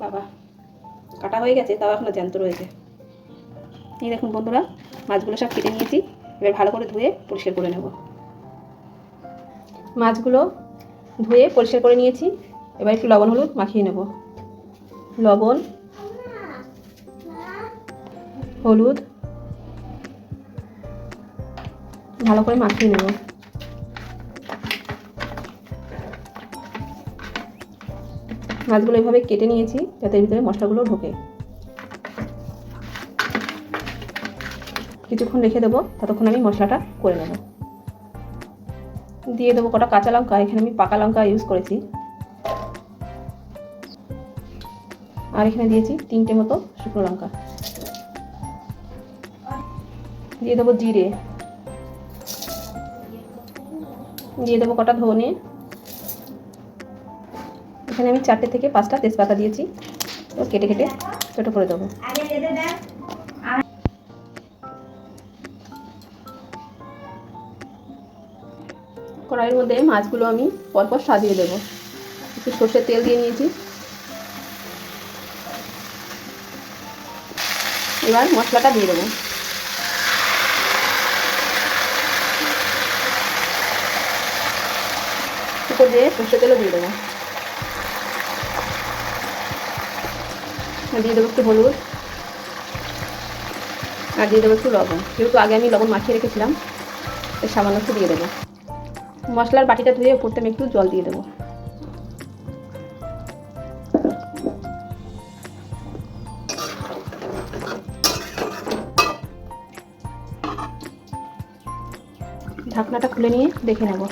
বাবা, কাটা হয়ে গেছে, তাও এখনো জ্যান্ত রয়েছে। এই দেখুন বন্ধুরা, মাছগুলো সব কেটে নিয়েছি। এবার ভালো করে ধুয়ে পরিষ্কার করে নেব। মাছগুলো ধুয়ে পরিষ্কার করে নিয়েছি। এবার একটু লবণ হলুদ মাখিয়ে নেব। লবণ, হলুদ ভালো করে মাখিয়ে নেব। মাছগুলো এভাবে কেটে নিয়েছি যাতে এর ভিতরে মশলাগুলো ঢোকে। কিছুক্ষণ রেখে দেবো, ততক্ষণ আমি মশলাটা করে নেব। দিয়ে দেবো কটা কাঁচা লঙ্কা, এখানে আমি পাকা লঙ্কা ইউজ করেছি। আর এখানে দিয়েছি 3টে মতো শুকনো লঙ্কা। দিয়ে দেবো জিরে, দিয়ে দেবো কটা ধনে। এখানে আমি 4টে থেকে 5টা তেজপাতা দিয়েছি, তো কেটে কেটে ছোটো করে দেবো। কড়াইয়ের মধ্যে মাছগুলো আমি পরপর সাজিয়ে দেবো। একটু সর্ষের তেল দিয়ে নিয়েছি। এবার মশলাটা দিয়ে দেবো। উপর দিয়ে সর্ষের তেলও দিয়ে দেবো। দিয়ে দেবো একটু হলুদ, আর দিয়ে দেবো একটু লবণ। যেহেতু আগে আমি লবণ মাখিয়ে রেখেছিলাম, তাই সামান্য একটু দিয়ে দেবো। মশলার বাটিটা ধুয়ে উপরতে আমি একটু জল দিয়ে দেবো। ঢাকনাটা খুলে নিয়ে দেখে নেব।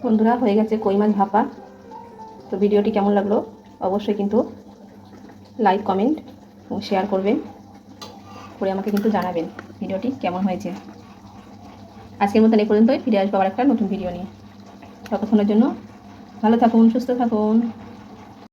বন্ধুরা, হয়ে গেছে কই মাছ ভাপা। তো ভিডিওটি কেমন লাগলো অবশ্যই কিন্তু লাইক, কমেন্ট ও শেয়ার করবেন, করে আমাকে কিন্তু জানাবেন ভিডিওটি কেমন হয়েছে। আজকের মতন এই পর্যন্তই। ফিরে আসবো আবার একটা নতুন ভিডিও নিয়ে। ততক্ষণের জন্য ভালো থাকুন, সুস্থ থাকুন।